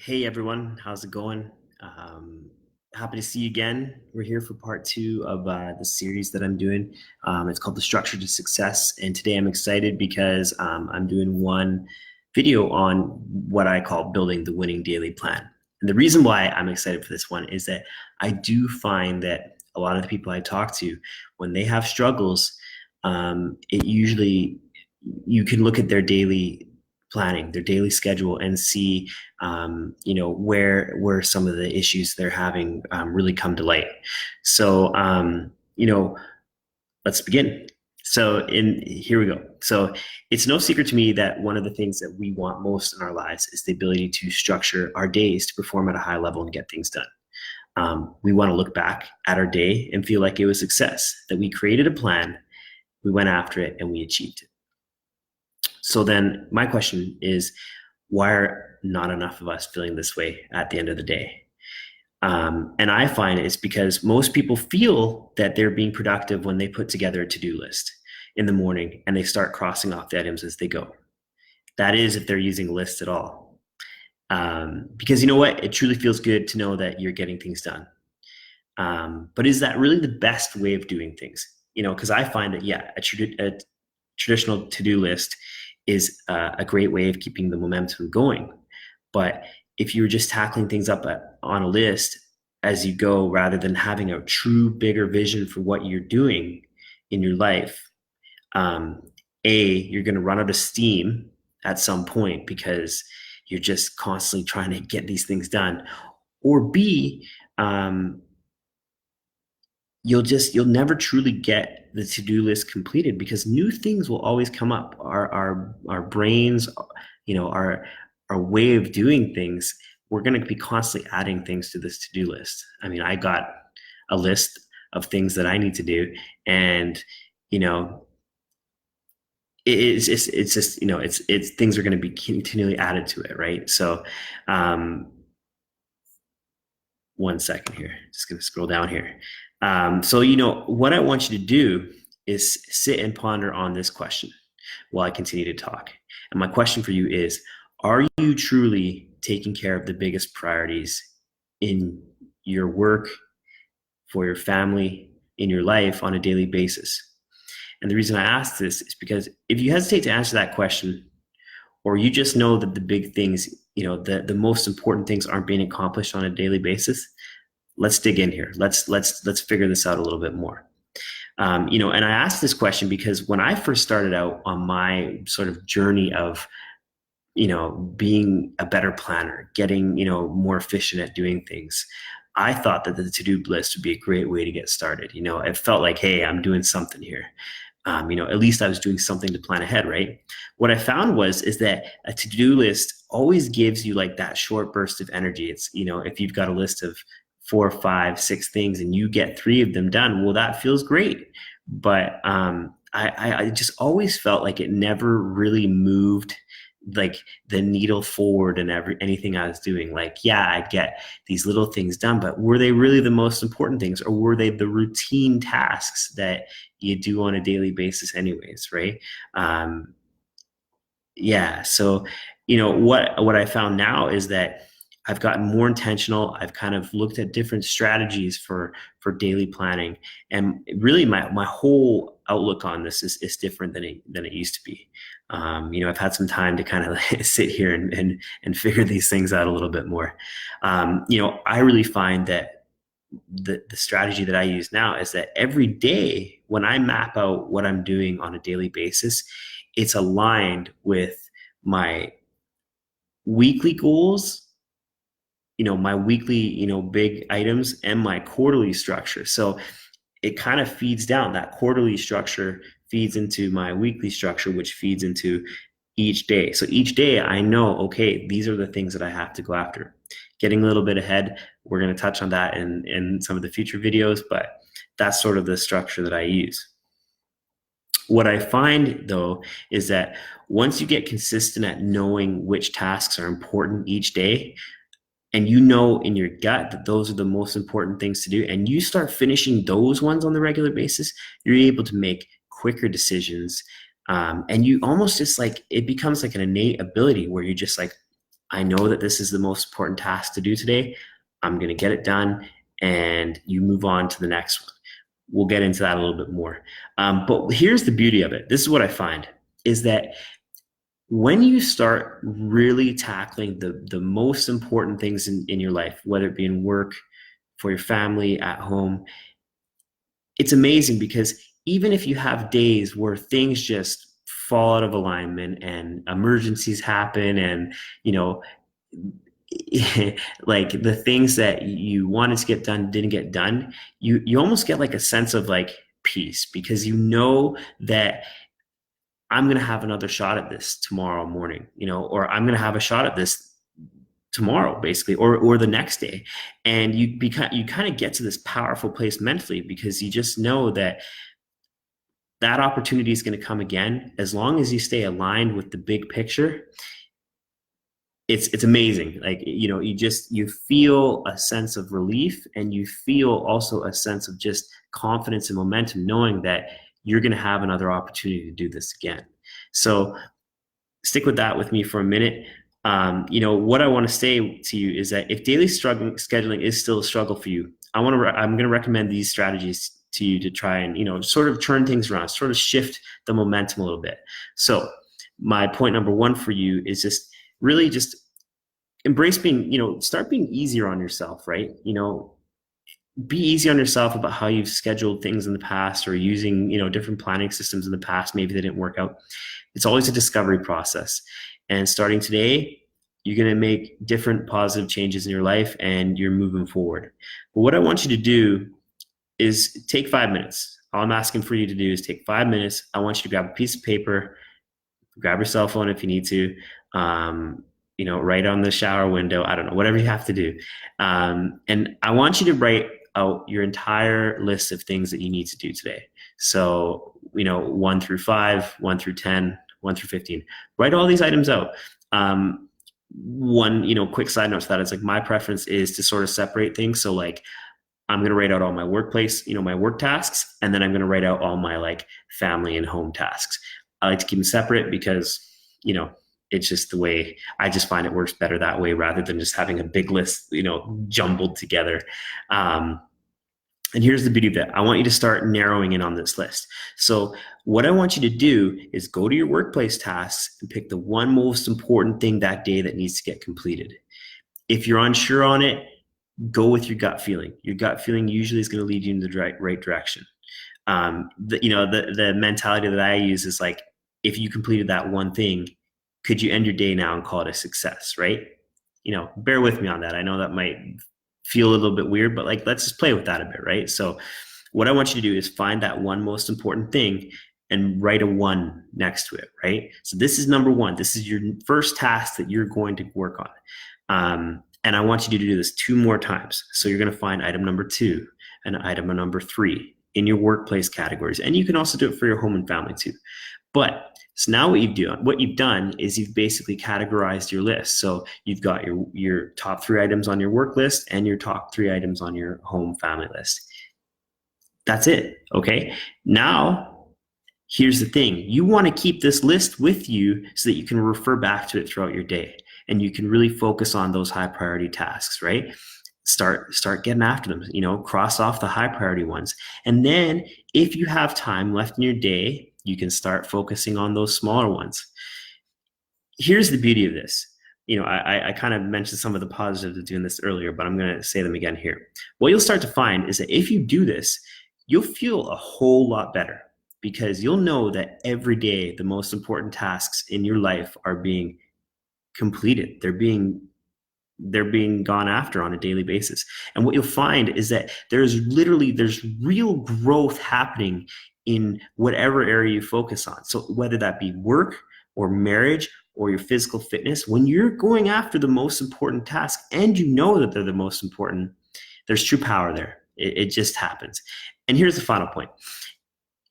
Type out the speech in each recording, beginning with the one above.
Hey everyone, how's it going? Um, Happy to see you again. We're here for part two of the series that I'm doing. It's called The Structure to Success. And today I'm excited because I'm doing one video on what I call building the winning daily plan. And the reason why I'm excited for this one is that I do find that a lot of the people I talk to, when they have struggles, it usually, you can look at their daily planning, their daily schedule, and see where some of the issues they're having really come to light. So let's begin. So in here we go. So it's no secret to me that one of the things that we want most in our lives is the ability to structure our days to perform at a high level and get things done. We want to look back at our day and feel like it was a success, that we created a plan, we went after it, and we achieved it. So then my question is, why are not enough of us feeling this way at the end of the day? And I find it's because most people feel that they're being productive when they put together a to-do list in the morning and they start crossing off the items as they go. That is, if they're using lists at all. Because you know what? It truly feels good to know that you're getting things done. But is that really the best way of doing things? Because I find that, yeah, a traditional to-do list is a great way of keeping the momentum going. But if you're just tackling things up on a list as you go, rather than having a true bigger vision for what you're doing in your life, you're going to run out of steam at some point because you're just constantly trying to get these things done. Or B, you'll never truly get the to-do list completed because new things will always come up. Our brains, our way of doing things, we're going to be constantly adding things to this to-do list. I mean, I got a list of things that I need to do, and it's things are going to be continually added to it, right? So, one second here, just going to scroll down here. So, what I want you to do is sit and ponder on this question while I continue to talk. And my question for you is, are you truly taking care of the biggest priorities in your work, for your family, in your life on a daily basis? And the reason I ask this is because if you hesitate to answer that question, or you just know that the big things, the most important things aren't being accomplished on a daily basis, let's dig in here. Let's figure this out a little bit more. And I asked this question because when I first started out on my sort of journey of, being a better planner, getting, more efficient at doing things, I thought that the to-do list would be a great way to get started. It felt like, hey, I'm doing something here. At least I was doing something to plan ahead, right? What I found is that a to-do list always gives you like that short burst of energy. It's, if you've got a list of 4, 5, 6 things and you get 3 of them done, well, that feels great. But I just always felt like it never really moved like the needle forward in anything I was doing. Like, yeah, I'd get these little things done, but were they really the most important things, or were they the routine tasks that you do on a daily basis anyways, right? Yeah. So, what I found now is that I've gotten more intentional. I've kind of looked at different strategies for daily planning, and really my whole outlook on this is different than it used to be. I've had some time to kind of sit here and figure these things out a little bit more. I really find that the strategy that I use now is that every day when I map out what I'm doing on a daily basis, it's aligned with my weekly goals, my weekly, big items, and my quarterly structure. So it kind of feeds down. That quarterly structure feeds into my weekly structure, which feeds into each day. So each day I know, okay, these are the things that I have to go after. Getting a little bit ahead, we're going to touch on that in some of the future videos, but that's sort of the structure that I use. What I find, though, is that once you get consistent at knowing which tasks are important each day, and you know in your gut that those are the most important things to do, and you start finishing those ones on the regular basis, you're able to make quicker decisions. And you almost just like, it becomes like an innate ability where you're just like, I know that this is the most important task to do today. I'm going to get it done, and you move on to the next one. We'll get into that a little bit more. But here's the beauty of it. This is what I find is that when you start really tackling the most important things in your life, whether it be in work, for your family, at home, it's amazing because even if you have days where things just fall out of alignment and emergencies happen and, you know, like the things that you wanted to get done didn't get done, you almost get like a sense of like peace because you know that I'm going to have another shot at this tomorrow morning, or I'm going to have a shot at this tomorrow, basically, or the next day. And you kind of get to this powerful place mentally because you just know that that opportunity is going to come again as long as you stay aligned with the big picture. It's amazing. Like, you feel a sense of relief, and you feel also a sense of just confidence and momentum knowing that you're going to have another opportunity to do this again. So stick with that with me for a minute. What I want to say to you is that if daily scheduling is still a struggle for you, I'm going to recommend these strategies to you to try and, sort of turn things around, sort of shift the momentum a little bit. So my point number one for you is just really just embrace being, start being easier on yourself, right? Be easy on yourself about how you've scheduled things in the past or using, different planning systems in the past. Maybe they didn't work out. It's always a discovery process. And starting today, you're going to make different positive changes in your life and you're moving forward. But what I want you to do is take 5 minutes. All I'm asking for you to do is take 5 minutes. I want you to grab a piece of paper, grab your cell phone if you need to, right on the shower window. I don't know, whatever you have to do. And I want you to write out your entire list of things that you need to do today. So, 1 through 5, 1 through 10, 1 through 15. Write all these items out. One, quick side note to that is like my preference is to sort of separate things. So like I'm going to write out all my workplace, my work tasks, and then I'm going to write out all my like family and home tasks. I like to keep them separate because, it's just the way I just find it works better that way rather than just having a big list, jumbled together. And here's the beauty of that. I want you to start narrowing in on this list. So what I want you to do is go to your workplace tasks and pick the one most important thing that day that needs to get completed. If you're unsure on it, go with your gut feeling. Your gut feeling usually is going to lead you in the right direction. The mentality that I use is like, if you completed that one thing, could you end your day now and call it a success, right? Bear with me on that. I know that might feel a little bit weird, but like, let's just play with that a bit, right? So what I want you to do is find that one most important thing and write a 1 next to it, right? So this is number 1. This is your first task that you're going to work on. And I want you to do this 2 more times. So you're going to find item number 2 and item number 3 in your workplace categories. And you can also do it for your home and family too. But so now what you've done is you've basically categorized your list. So you've got your top 3 items on your work list and your top 3 items on your home family list. That's it. Okay. Now, here's the thing. You want to keep this list with you so that you can refer back to it throughout your day and you can really focus on those high priority tasks, right? Start getting after them, cross off the high priority ones. And then if you have time left in your day, you can start focusing on those smaller ones. Here's the beauty of this. I kind of mentioned some of the positives of doing this earlier, but I'm going to say them again here. What you'll start to find is that if you do this, you'll feel a whole lot better because you'll know that every day the most important tasks in your life are being completed. They're being gone after on a daily basis. And what you'll find is that there's real growth happening in whatever area you focus on. So whether that be work or marriage or your physical fitness, when you're going after the most important task and you know that they're the most important, there's true power there. It just happens. And here's the final point.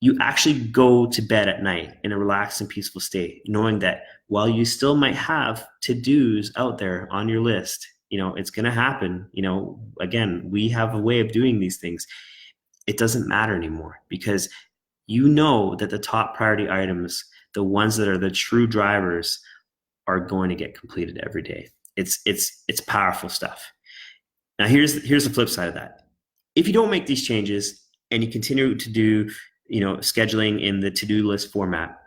You actually go to bed at night in a relaxed and peaceful state, knowing that while you still might have to-dos out there on your list, it's going to happen. Again, we have a way of doing these things. It doesn't matter anymore because you know that the top priority items, the ones that are the true drivers, are going to get completed every day. It's powerful stuff. Now here's the flip side of that. If you don't make these changes and you continue to do, scheduling in the to-do list format,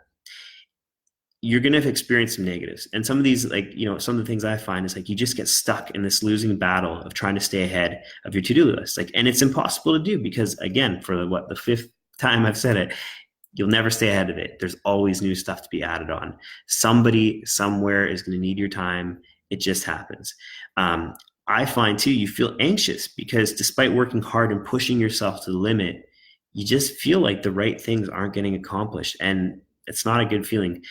you're going to experience some negatives. And some of these, like, some of the things I find is like, you just get stuck in this losing battle of trying to stay ahead of your to-do list. Like, and it's impossible to do because, again, for the fifth time I've said it, you'll never stay ahead of it. There's always new stuff to be added on. Somebody somewhere is going to need your time. It just happens. I find too, you feel anxious because despite working hard and pushing yourself to the limit, you just feel like the right things aren't getting accomplished. And it's not a good feeling.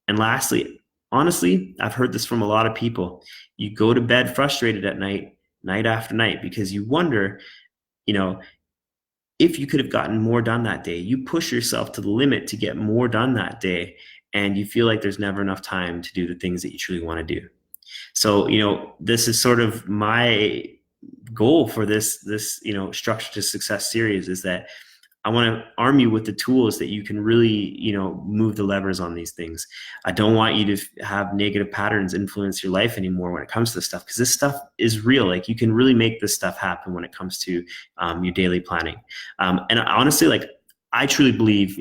And lastly, honestly, I've heard this from a lot of people. You go to bed frustrated at night, night after night, because you wonder, if you could have gotten more done that day. You push yourself to the limit to get more done that day, and you feel like there's never enough time to do the things that you truly want to do. So, this is sort of my goal for this, Structure to Success series, is that I want to arm you with the tools that you can really, move the levers on these things. I don't want you to have negative patterns influence your life anymore when it comes to this stuff, because this stuff is real. Like, you can really make this stuff happen when it comes to your daily planning. And honestly, like, I truly believe,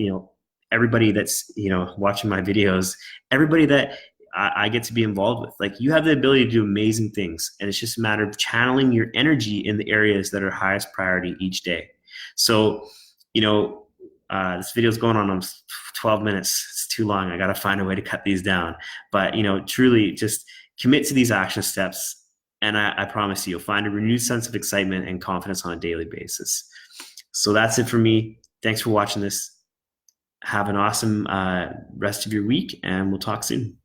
everybody that's, watching my videos, everybody that I get to be involved with, like, you have the ability to do amazing things. And it's just a matter of channeling your energy in the areas that are highest priority each day. So, this video is going on 12 minutes. It's too long. I got to find a way to cut these down. But, truly just commit to these action steps. And I promise you'll find a renewed sense of excitement and confidence on a daily basis. So that's it for me. Thanks for watching this. Have an awesome rest of your week, and we'll talk soon.